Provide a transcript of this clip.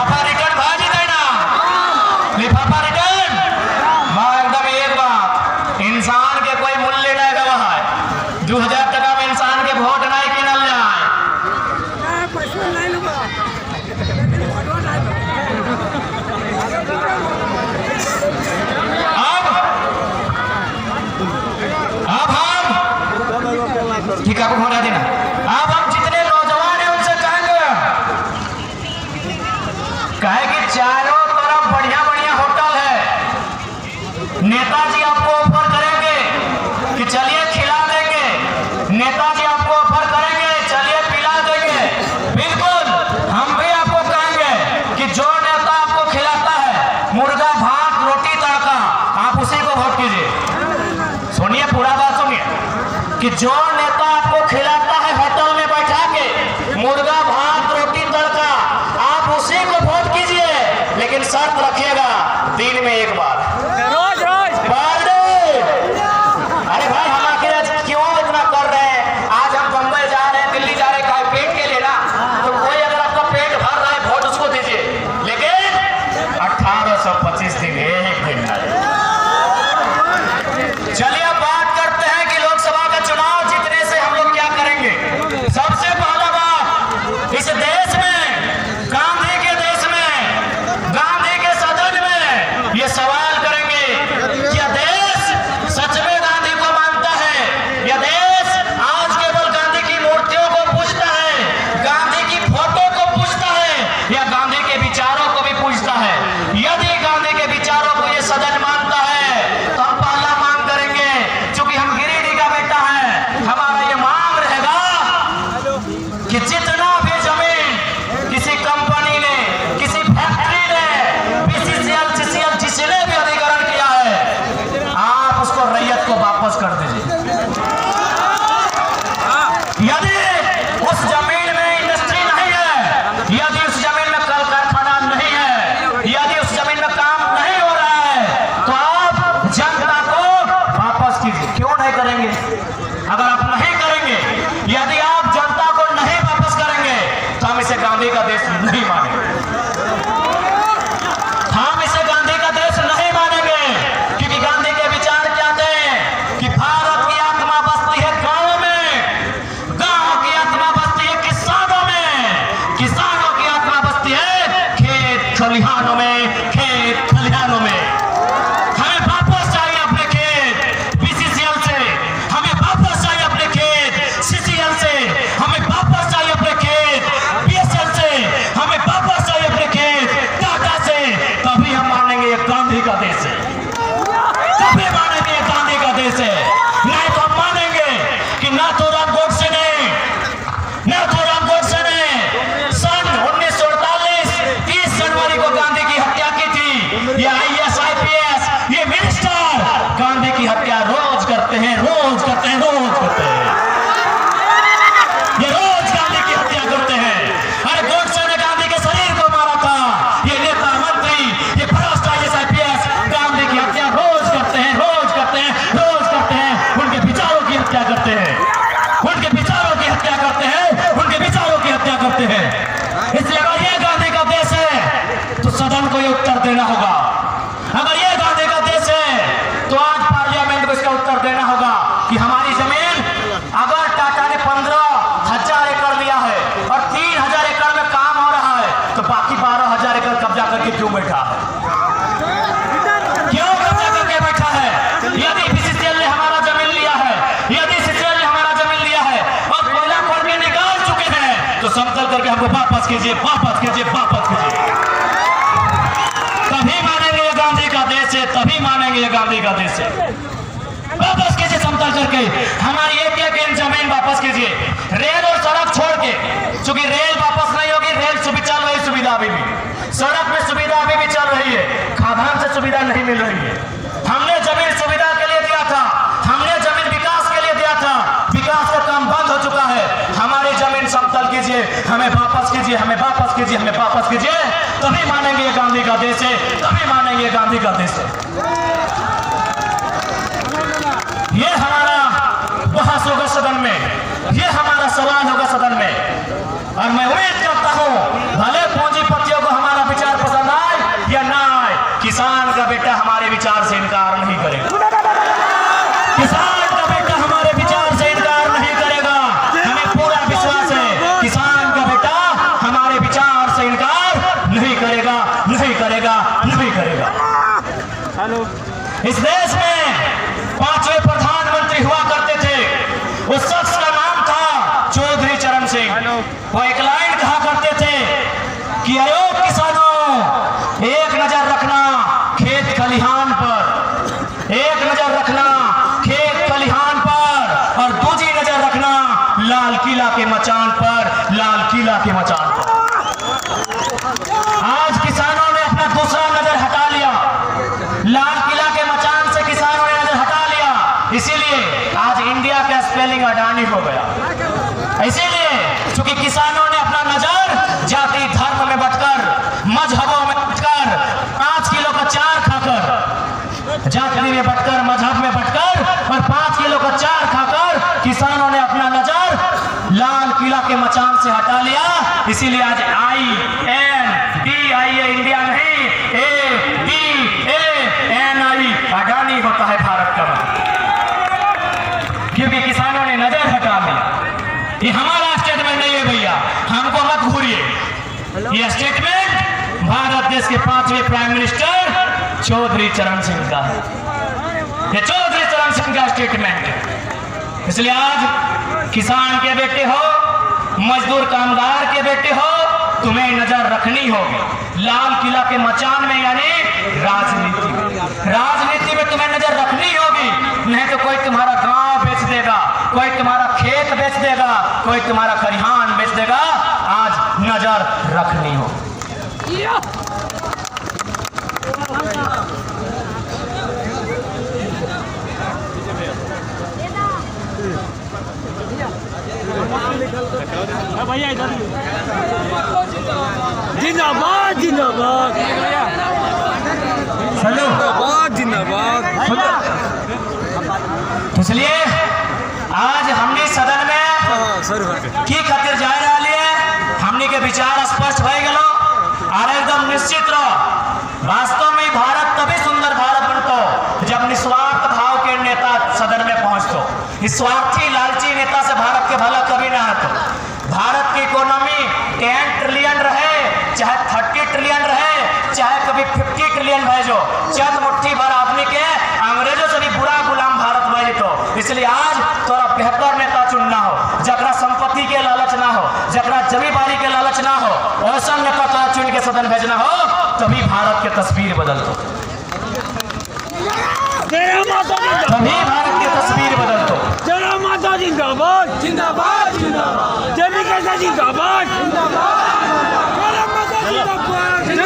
लिफाफा रिटर्न भाजी देना, लिफाफा रिटर्न। मैं एकदम एक बात, इंसान के कोई मूल्य नहीं गवा है। 2000 टका में इंसान के वोट नहीं किनल जाए। अब हम ठीक है, आपको घोड़ा देना। अब हम जितने नौजवान हैं उनसे कहेंगे, कहे कि चारों तरफ बढ़िया बढ़िया होटल है, नेताजी आपको ऑफर करेंगे कि चलिए खिला देंगे, नेताजी आपको ऑफर करेंगे चलिए पिला देंगे। बिल्कुल हम भी आपको कहेंगे कि जो नेता आपको खिलाता है मुर्गा भात रोटी तड़का, आप उसी को वोट कीजिए। सुनिए, पूरा बात सुनिए कि जो नेता आपको खिलाता है होटल में बैठा के मुर्गा भात रोटी तड़का, आप उसी को वोट कीजिए। लेकिन शर्त रखिएगा, दिन में एक बार, रोज रोज पर डे। अरे भाई, हम आखिर क्यों इतना कर रहे हैं? आज हम बंबई जा रहे हैं, दिल्ली जा रहे हैं, पेट के लिए ना। तो कोई अगर आपका पेट भर रहा है वोट उसको दीजिए, लेकिन 1825 दिन एक दिन नहीं। चलिए अब बात करते हैं कि लोकसभा का चुनाव जीतने से हम लोग क्या करेंगे। सबसे पहला बात, इस देश में, गांधी के देश में, गांधी के सदन में ये सवाल करेंगे, क्या देश सच में गांधी को मानता है? यह देश आज केवल गांधी की मूर्तियों को पूजता है, गांधी की फोटो को पूजता है, या गांधी के विचारों को भी पूजता है? यदि गांधी के विचारों को ये सदन मानता है तो हम पहला मांग करेंगे, क्योंकि हम गिरिडीह का बेटा है, हमारा ये मांग रहेगा कि जितना भी जमीन किसी कंपनी ने, किसी फैक्ट्री ने, बीसीसीएल, सीसीएल जिसने भी अधिग्रहण किया है, आप उसको रैयत को वापस कर दीजिए। यदि उस जमीन में इंडस्ट्री नहीं है, यदि उस जमीन में कल कारखाना नहीं है, यदि उस जमीन में काम नहीं हो रहा है, तो आप जनता को वापस कीजिए। क्यों नहीं करेंगे? अगर आप नहीं करेंगे, यदि आप जनता को नहीं वापस करेंगे, तो हम इसे गांधी का देश नहीं मानेंगे। हम इसे गांधी का देश नहीं मानेंगे, क्योंकि गांधी के विचार क्या थे कि भारत की आत्मा बसती है गांवों में, गांव की आत्मा बसती है किसानों में, किसानों की आत्मा बसती है खेत खलिहानों में, खेत खलिहानों में। हमें वापस चाहिए अपने खेत बीसीसीएल से, हमें वापस चाहिए अपने खेत सीसीएल से, हमें वापस चाहिए अपने खेत बीएसएल से, हमें वापस चाहिए अपने खेत टाटा से। तभी हम मानेंगे ये गांधी का देश है, तभी मानेंगे ये गांधी का देश है। नहीं तो हम मानेंगे कि नाथूराम गोडसे ने, नाथूराम गोडसे ने सन 1948 30 जनवरी को गांधी की हत्या की थी। ये आईएएस आईपीएस, ये मिनिस्टर गांधी की हत्या रोज करते हैं, रोज करते हैं, रोज करते हैं। ये रोज गांधी की हत्या करते हैं। अरे गोडसे ने गांधी के शरीर को मारा था। ये नेता मंत्री, ये भ्रष्ट आईएएस आईपीएस गांधी की हत्या रोज करते हैं, रोज करते हैं, रोज करते हैं। उनके विचारों की हत्या करते हैं, उनके विचारों की हत्या करते हैं, उनके विचारों की हत्या करते हैं। इसलिए अगर ये गांधी का देश है तो सदन को ये उत्तर देना होगा। अगर ये गांधी का देश है तो आज पार्लियामेंट को इसका उत्तर देना होगा कि हमारी जमीन, अगर टाटा ने 15,000 एकड़ लिया है और 3,000 एकड़ में काम हो रहा है, तो बाकी 12,000 एकड़ कब्जा करके क्यों बैठा है? क्यों कब्जा करके बैठा है? यदि बीसीसीएल ने हमारा जमीन लिया है, यदि सीसीएल ने हमारा जमीन लिया है और कोयला खोल के निकाल चुके हैं, तो समतल करके हमको वापस कीजिए, वापस कीजिए, वापस कीजिए। तभी मानेंगे ये गांधी का देश है, तभी मानेंगे ये गांधी का देश है। वापस कीजिए समतल करके, हमारी एक एक जमीन वापस कीजिए। रेल और सड़क छोड़ के, क्योंकि रेल वापस नहीं होगी, रेल चल रही सुविधा अभी भी, सड़क में सुविधा अभी भी चल रही है, खादान से सुविधा नहीं मिल रही है। हमने जमीन सुविधा के लिए दिया था, हमने जमीन विकास के लिए दिया था, विकास का काम बंद हो चुका है। हमारी जमीन समतल कीजिए, हमें वापस कीजिए, हमें वापस कीजिए, हमें वापस कीजिए। तभी मानेंगे ये गांधी का देश है, तभी मानेंगे ये गांधी का देश है। ये हमारा बहस होगा सदन में, ये हमारा सवाल होगा सदन में, और मैं उम्मीद करता हूं भले पूंजीपतियों को हमारा विचार से इनकार नहीं करेगा। किसान का बेटा हमारे विचार से इनकार नहीं करेगा। हमें पूरा विश्वास है किसान का बेटा हमारे विचार से इनकार नहीं करेगा, नहीं करेगा, नहीं करेगा। इस देश में 5वें प्रधानमंत्री हुआ करते थे। उस शख्स का नाम था चौधरी चरण सिंह। वो एक लाइन कहा करते थे कि अरे किसानों, एक नजर रखना खेत खलिहान पर, एक नजर रखना खेत खलिहान पर और दूसरी नजर रखना लाल किला के मचान पर, लाल किला के मचान पर। आज किसानों ने अपना दूसरा नजर हटा लिया, लाल किला के मचान से किसानों ने नजर हटा लिया। इसीलिए आज इंडिया का स्पेलिंग अडानी हो गया। इसीलिए क्योंकि किसानों ने अपना नजर जाति धर्म में बटकर, मजहबों में बटकर, 5 किलो का चार खाकर, जाति में बटकर, मजहब में बटकर और 5 किलो का चार खाकर किसानों ने अपना नजर लाल किला के मचान से हटा लिया। इसीलिए आज INDIA इंडिया नहीं, ADANI अडानी होता है भारत का, क्योंकि किसानों ने नजर हटा ली। ये हमारा स्टेटमेंट नहीं है भैया, हमको मत घूरिए। ये स्टेटमेंट भारत देश के 5वें प्राइम मिनिस्टर चौधरी चरण सिंह का है। ये चौधरी चरण सिंह का स्टेटमेंट है। इसलिए आज किसान के बेटे हो, मजदूर कामगार के बेटे हो, तुम्हें नजर रखनी होगी लाल किला के मचान में, यानी राजनीति में। राजनीति में तुम्हें नजर रखनी होगी, नहीं तो कोई तुम्हारा गांव बेच देगा, कोई तुम्हारा खेत बेच देगा, कोई तुम्हारा खलिहान बेच देगा। आज नजर रखनी हो। भैया इधर जिंदाबाद जिंदाबाद जिंदाबाद जिंदाबाद। इसलिए आज हमने सदन में की खातिर जाए रही है, हमने के विचार स्पष्ट हो गलो और एकदम निश्चित रहो। वास्तव में भारत तभी सुंदर भारत बनतो जब निस्वार्थ भाव के नेता सदन में पहुंचतो। स्वार्थी लालची नेता से भारत के भला कभी ना होतो। भारत की इकोनॉमी 10 ट्रिलियन रहे, चाहे 30 ट्रिलियन रहे, चाहे कभी 50 ट्रिलियन भेजो, चंद मुट्ठी भर आदमी के अंग्रेजों से भी बुरा गुलाम भारत भेज तो। इसलिए आज तोरा बेहतर नेता चुनना हो, जकरा संपत्ति के लालच ना हो, जकरा जमींदारी के लालच ना हो, ऐसा नेता तोरा चुन के सदन भेजना हो, तभी भारत की तस्वीर बदलतो, तभी भारत की तस्वीर बदलतो। जय माता जिंदाबाद जिंदाबाद जिंदाबाद, जय जिंदाबाद जिंदाबाद।